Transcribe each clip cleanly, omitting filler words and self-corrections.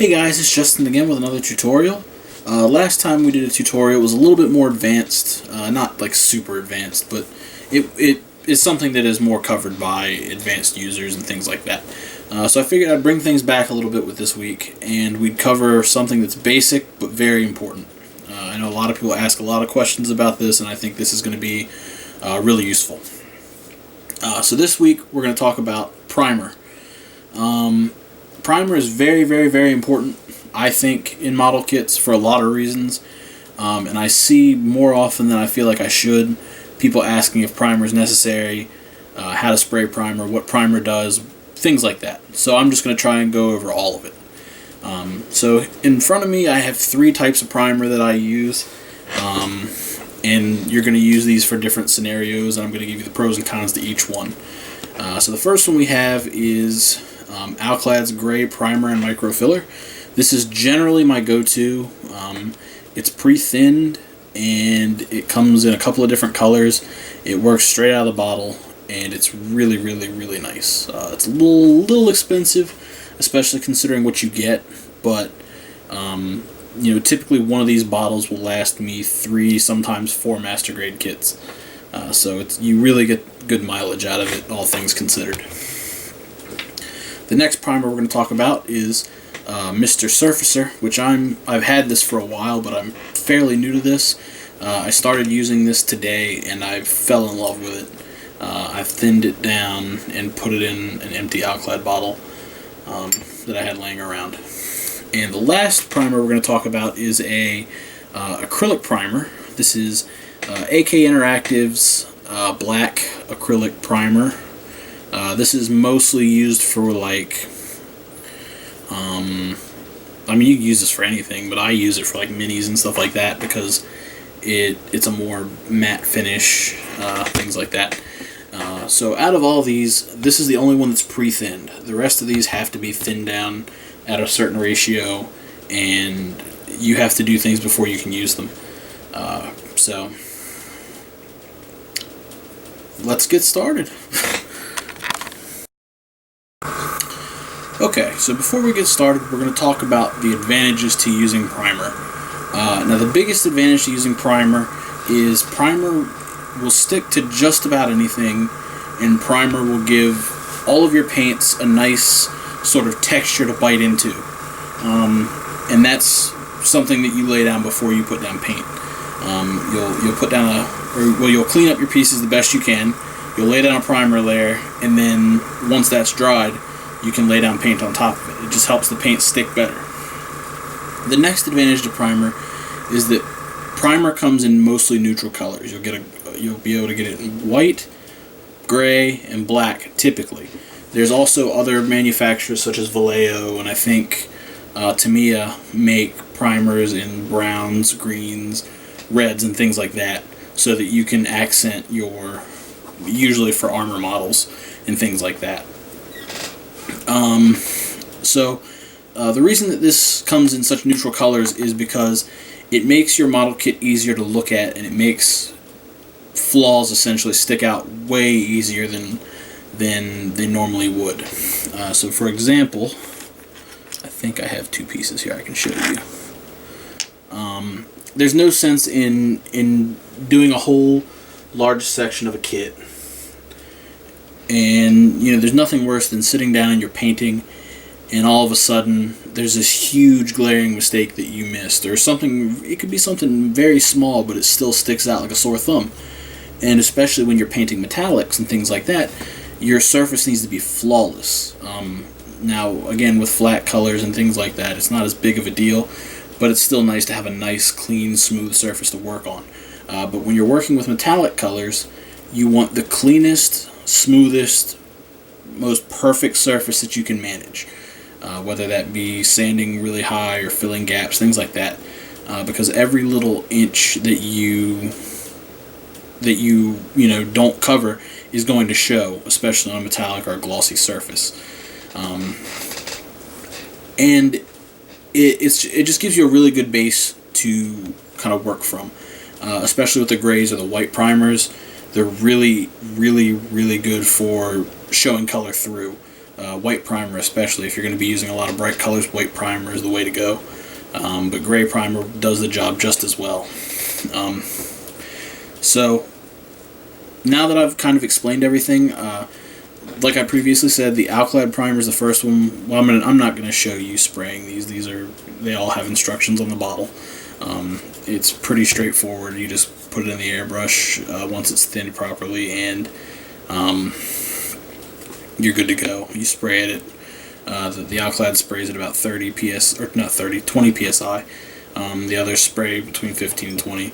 Hey guys, it's Justin again with another tutorial. Last time we did a tutorial, it was a little bit more advanced, not like super advanced, but it is something that is more covered by advanced users and things like that. So I figured I'd bring things back a little bit with this week, and we'd cover something that's basic but very important. I know a lot of people ask a lot of questions about this, and I think this is going to be really useful. So this week we're going to talk about primer. Primer is very, very, very important, I think, in model kits for a lot of reasons. And I see more often than I feel like I should people asking if primer is necessary, how to spray primer, what primer does, things like that. So I'm just going to try and go over all of it. So in front of me I have 3 types of primer that I use. And you're going to use these for different scenarios, and I'm going to give you the pros and cons to each one. So the first one we have is Alclad's Gray Primer and Microfiller. This is generally my go-to. It's pre-thinned, and it comes in a couple of different colors. It works straight out of the bottle, and it's really, really, really nice. It's a little expensive, especially considering what you get, but typically one of these bottles will last me 3, sometimes 4 master grade kits. So you really get good mileage out of it, all things considered. The next primer we're going to talk about is Mr. Surfacer, which I've had this for a while, but I'm fairly new to this. I started using this today, and I fell in love with it. I've thinned it down and put it in an empty Alclad bottle that I had laying around. And the last primer we're going to talk about is a acrylic primer. This is AK Interactive's black acrylic primer. This is mostly used for you can use this for anything, but I use it for like minis and stuff like that because it's a more matte finish, things like that. So out of all these, this is the only one that's pre-thinned. The rest of these have to be thinned down at a certain ratio, and you have to do things before you can use them. So let's get started. Okay, so before we get started, we're going to talk about the advantages to using primer. Now, the biggest advantage to using primer is primer will stick to just about anything, and primer will give all of your paints a nice sort of texture to bite into. And that's something that you lay down before you put down paint. You'll put down you'll clean up your pieces the best you can. You'll lay down a primer layer, and then once that's dried, you can lay down paint on top of it. It just helps the paint stick better. The next advantage to primer is that primer comes in mostly neutral colors. You'll be able to get it in white, gray, and black typically. There's also other manufacturers such as Vallejo, and I think Tamiya make primers in browns, greens, reds, and things like that, so that you can accent usually for armor models and things like that. The reason that this comes in such neutral colors is because it makes your model kit easier to look at, and it makes flaws essentially stick out way easier than they normally would. So for example, I think I have 2 pieces here I can show you. There's no sense in doing a whole large section of a kit, and there's nothing worse than sitting down and you're painting, and all of a sudden there's this huge glaring mistake that you missed, or something. It could be something very small, but it still sticks out like a sore thumb. And especially when you're painting metallics and things like that, your surface needs to be flawless. Now, again, with flat colors and things like that, it's not as big of a deal, but it's still nice to have a nice, clean, smooth surface to work on. But when you're working with metallic colors, you want the cleanest, smoothest, most perfect surface that you can manage. Whether that be sanding really high or filling gaps, things like that. Because every little inch that you don't cover is going to show, especially on a metallic or a glossy surface. And it just gives you a really good base to kind of work from, especially with the grays or the white primers. They're really, really, really good for showing color through. white primer especially. If you're going to be using a lot of bright colors, white primer is the way to go. But gray primer does the job just as well. So now that I've kind of explained everything, like I previously said, the Alclad primer is the first one. Well, I'm not going to show you spraying these. They all have instructions on the bottle. It's pretty straightforward. You just put it in the airbrush once it's thinned properly, and you're good to go. You spray it at the Alclad sprays at about 20 psi. The others spray between 15 and 20,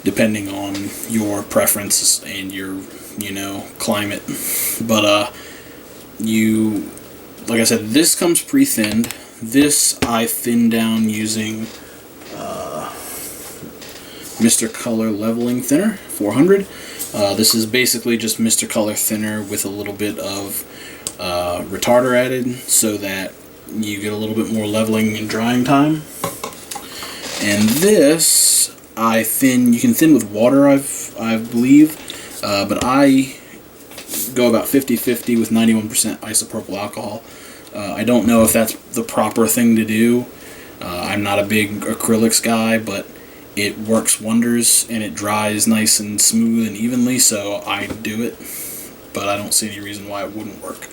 depending on your preferences and your climate. But like I said, this comes pre-thinned. This I thin down using Mr. Color Leveling Thinner 400. This is basically just Mr. Color thinner with a little bit of retarder added, so that you get a little bit more leveling and drying time. And this you can thin with water, I believe, but I go about 50-50 with 91% isopropyl alcohol. I don't know if that's the proper thing to do. I'm not a big acrylics guy, but it works wonders and it dries nice and smooth and evenly, so I do it, but I don't see any reason why it wouldn't work.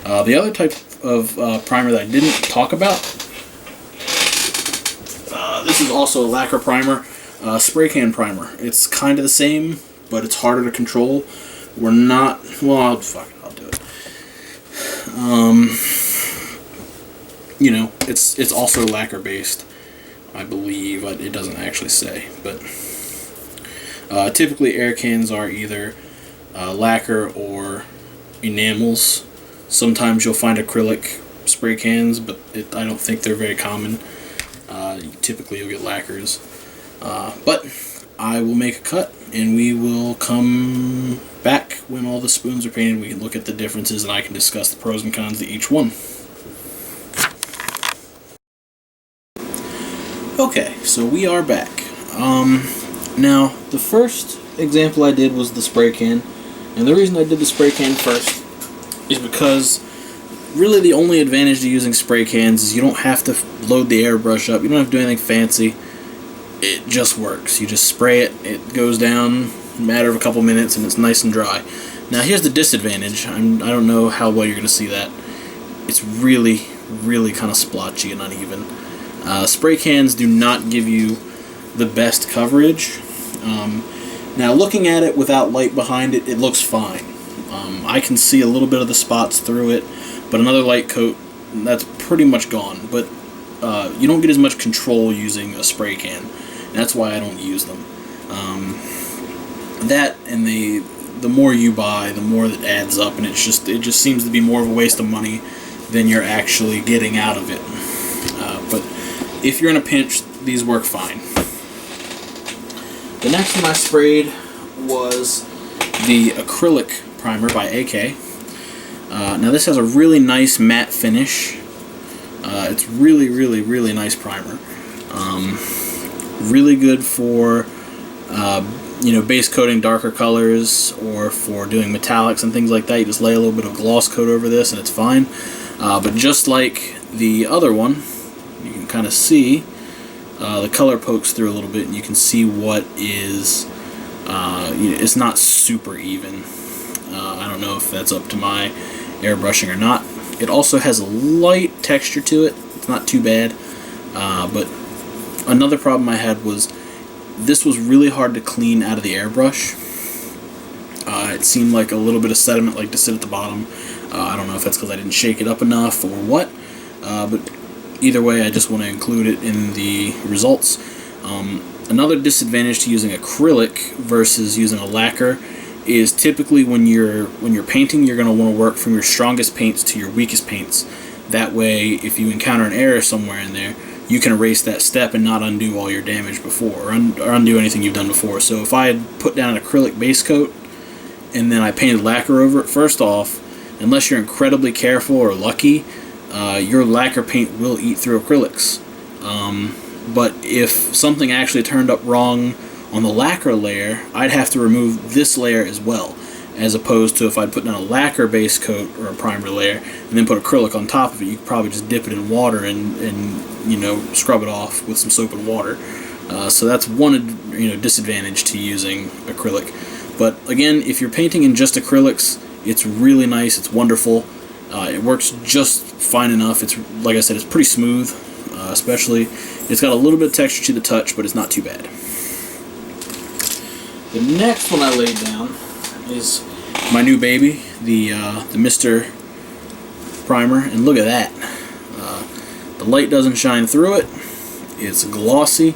The other type of primer that I didn't talk about, this is also a lacquer primer, spray can primer. It's kind of the same, but it's harder to control. I'll do it. It's also lacquer based, I believe. It doesn't actually say, but typically air cans are either lacquer or enamels. Sometimes you'll find acrylic spray cans, but I don't think they're very common. Typically you'll get lacquers. But I will make a cut, and we will come back when all the spoons are painted. We can look at the differences, and I can discuss the pros and cons to each one. Okay, so we are back. Now, the first example I did was the spray can, and the reason I did the spray can first is because really the only advantage to using spray cans is you don't have to load the airbrush up. You don't have to do anything fancy. It just works. You just spray it, it goes down in a matter of a couple minutes, and it's nice and dry. Now here's the disadvantage. I don't know how well you're going to see that. It's really, really kind of splotchy and uneven. Spray cans do not give you the best coverage. Now looking at it without light behind it, it looks fine. I can see a little bit of the spots through it, but another light coat, that's pretty much gone. But you don't get as much control using a spray can. And that's why I don't use them. That and the more you buy, the more that adds up, and it just seems to be more of a waste of money than you're actually getting out of it. But if you're in a pinch, these work fine. The next one I sprayed was the acrylic primer by AK. Now this has a really nice matte finish. It's really, really, really nice primer. Really good for base coating darker colors, or for doing metallics and things like that. You just lay a little bit of gloss coat over this and it's fine. But just like the other one, you can kind of see the color pokes through a little bit, and you can see what is it's not super even. I don't know if that's up to my airbrushing or not. It also has a light texture to it. It's not too bad. But another problem I had was this was really hard to clean out of the airbrush. It seemed like a little bit of sediment like to sit at the bottom. I don't know if that's because I didn't shake it up enough or what. But either way, I just want to include it in the results. Another disadvantage to using acrylic versus using a lacquer is typically when you're painting, you're going to want to work from your strongest paints to your weakest paints. That way, if you encounter an error somewhere in there, you can erase that step and not undo all your damage before, or undo anything you've done before. So if I had put down an acrylic base coat and then I painted lacquer over it, first off, unless you're incredibly careful or lucky, your lacquer paint will eat through acrylics. But if something actually turned up wrong on the lacquer layer, I'd have to remove this layer as well. as opposed to if I'd put down a lacquer base coat or a primer layer and then put acrylic on top of it. You could probably just dip it in water and you know, scrub it off with some soap and water. So that's one, you know, disadvantage to using acrylic. But again, if you're painting in just acrylics, it's really nice. It's wonderful. It works just fine enough. It's, like I said, it's pretty smooth. Especially, it's got a little bit of texture to the touch, but it's not too bad. The next one I laid down is my new baby, the Mr. Primer, and look at that. The light doesn't shine through it. It's glossy.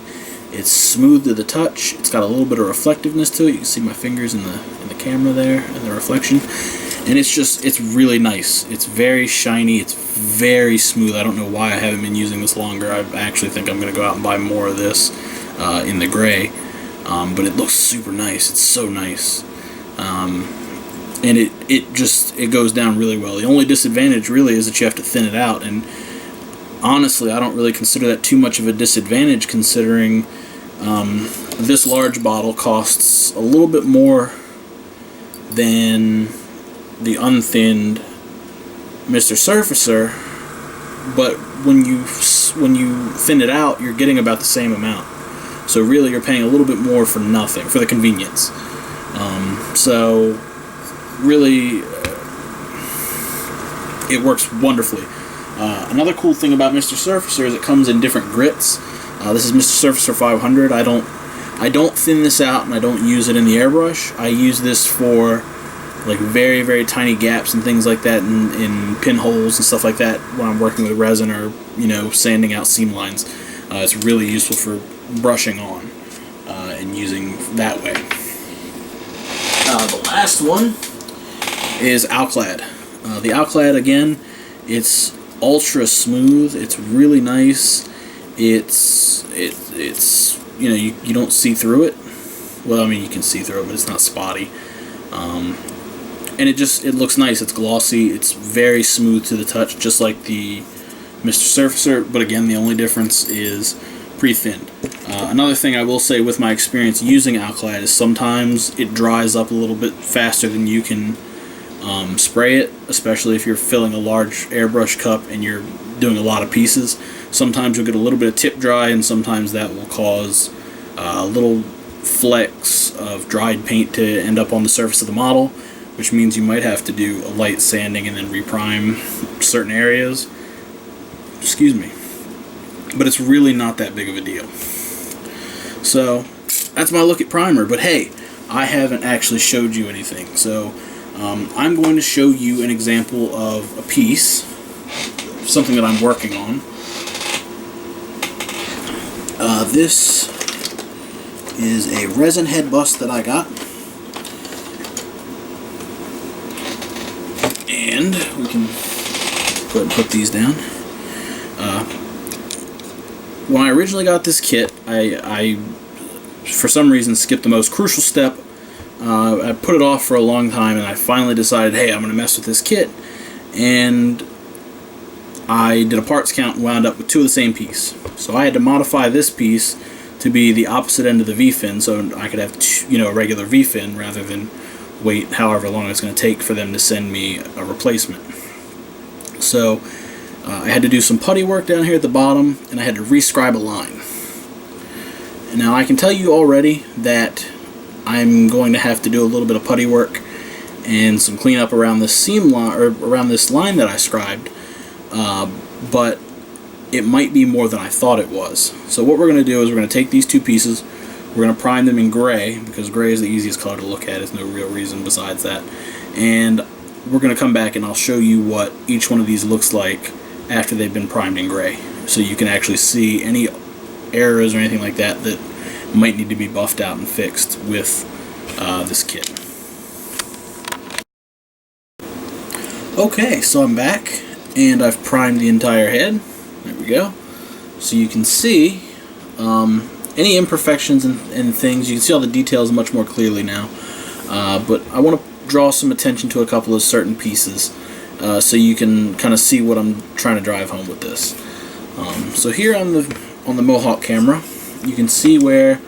It's smooth to the touch. It's got a little bit of reflectiveness to it. You can see my fingers in the camera there and the reflection. And it's really nice. It's very shiny. It's very smooth. I don't know why I haven't been using this longer. I actually think I'm going to go out and buy more of this in the gray. But it looks super nice. It's so nice. And it goes down really well. The only disadvantage really is that you have to thin it out. And honestly, I don't really consider that too much of a disadvantage, considering this large bottle costs a little bit more than the unthinned Mr. Surfacer, but when you thin it out, you're getting about the same amount. So really, you're paying a little bit more for nothing, for the convenience. So really, it works wonderfully. Another cool thing about Mr. Surfacer is it comes in different grits. This is Mr. Surfacer 500. I don't thin this out, and I don't use it in the airbrush. I use this for like very, very tiny gaps and things like that in pinholes and stuff like that when I'm working with resin or, you know, sanding out seam lines. It's really useful for brushing on and using that way. The last one is Alclad. The Alclad, again, it's ultra smooth. It's really nice. It's you know, you don't see through it. Well, I mean, you can see through it, but it's not spotty. And it looks nice. It's glossy. It's very smooth to the touch, just like the Mr. Surfacer. But again, the only difference is pre-thinned. Another thing I will say with my experience using Alclad is sometimes it dries up a little bit faster than you can spray it, especially if you're filling a large airbrush cup and you're doing a lot of pieces. Sometimes you'll get a little bit of tip dry, and sometimes that will cause little flecks of dried paint to end up on the surface of the model, which means you might have to do a light sanding and then reprime certain areas. Excuse me. But it's really not that big of a deal. So that's my look at primer. But hey, I haven't actually showed you anything. So I'm going to show you an example of a piece, something that I'm working on. This is a resin head bust that I got. And we can go ahead and put these down. When I originally got this kit, I for some reason skipped the most crucial step. I put it off for a long time, and I finally decided, hey, I'm going to mess with this kit. And I did a parts count and wound up with two of the same piece. So I had to modify this piece to be the opposite end of the V-fin, so I could have a regular V-fin rather than wait however long it's going to take for them to send me a replacement. So I had to do some putty work down here at the bottom, and I had to rescribe a line. And now I can tell you already that I'm going to have to do a little bit of putty work and some cleanup around this seam line, or around this line that I scribed, but it might be more than I thought it was. So what we're going to do is we're going to take these two pieces, we're going to prime them in gray, because gray is the easiest color to look at. There's no real reason besides that. And we're going to come back and I'll show you what each one of these looks like after they've been primed in gray, so you can actually see any errors or anything like that that might need to be buffed out and fixed with this kit. Okay, so I'm back and I've primed the entire head. There we go. So you can see any imperfections and things. You can see all the details much more clearly now. But I want to draw some attention to a couple of certain pieces so you can kind of see what I'm trying to drive home with this. So here on the Mohawk camera, you can see where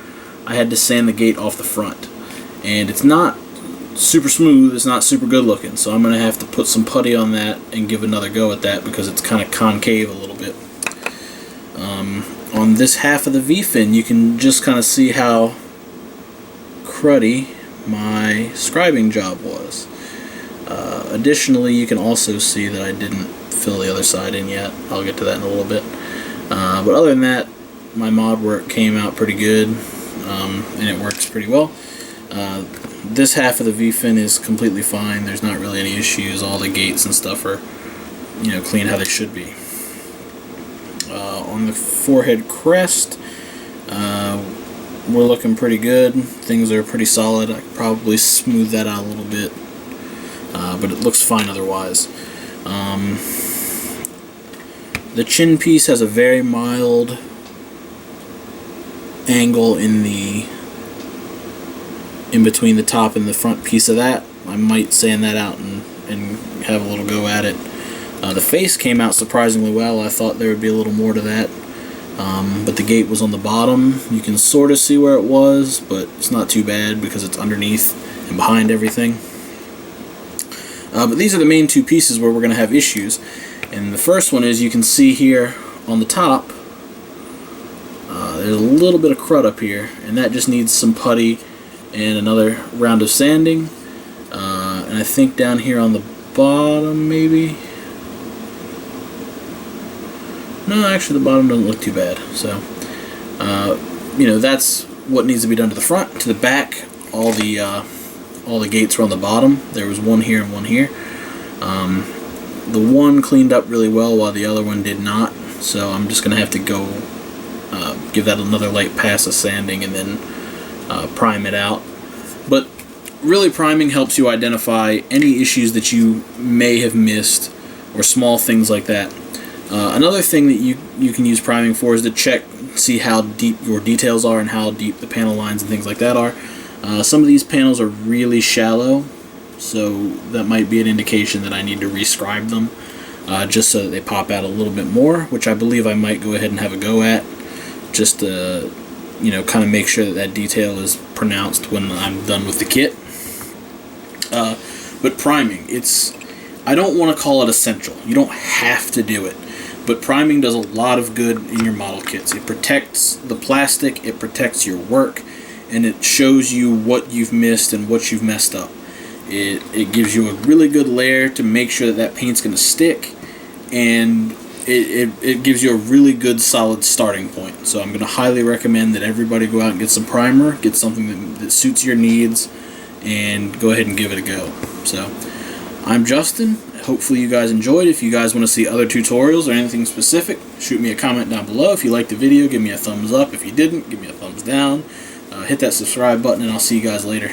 I had to sand the gate off the front. And it's not super smooth. It's not super good looking, so I'm going to have to put some putty on that and give another go at that because it's kind of concave a little bit. On this half of the V-fin, you can just kind of see how cruddy my scribing job was. Additionally, you can also see that I didn't fill the other side in yet. I'll get to that in a little bit. But other than that, my mod work came out pretty good, and it works pretty well. This half of the V-fin is completely fine. There's not really any issues. All the gates and stuff are, clean how they should be. On the forehead crest, we're looking pretty good. Things are pretty solid. I could probably smooth that out a little bit, but it looks fine otherwise. The chin piece has a very mild angle in between the top and the front piece of that. I might sand that out and have a little go at it. The face came out surprisingly well. I thought there would be a little more to that, but the gate was on the bottom. You can sort of see where it was, but it's not too bad because it's underneath and behind everything. But these are the main two pieces where we're going to have issues. And the first one is, you can see here on the top, there's a little bit of crud up here, and that just needs some putty and another round of sanding. And I think down here on the bottom, maybe. No, actually the bottom doesn't look too bad. So, that's what needs to be done to the front. To the back, all the gates are on the bottom. There was one here and one here. The one cleaned up really well while the other one did not. So I'm just going to have to go give that another light pass of sanding and then prime it out. But really, priming helps you identify any issues that you may have missed or small things like that. Another thing that you can use priming for is to see how deep your details are and how deep the panel lines and things like that are. Some of these panels are really shallow, so that might be an indication that I need to rescribe them, just so that they pop out a little bit more, which I believe I might go ahead and have a go at, just to kind of make sure that detail is pronounced when I'm done with the kit. But priming, I don't want to call it essential. You don't have to do it. But priming does a lot of good in your model kits. It protects the plastic, it protects your work, and it shows you what you've missed and what you've messed up. It gives you a really good layer to make sure that paint's going to stick, and it gives you a really good solid starting point. So I'm going to highly recommend that everybody go out and get some primer, get something that suits your needs, and go ahead and give it a go. So I'm Justin. Hopefully you guys enjoyed. If you guys want to see other tutorials or anything specific, shoot me a comment down below. If you liked the video, give me a thumbs up. If you didn't, give me a thumbs down. Hit that subscribe button, and I'll see you guys later.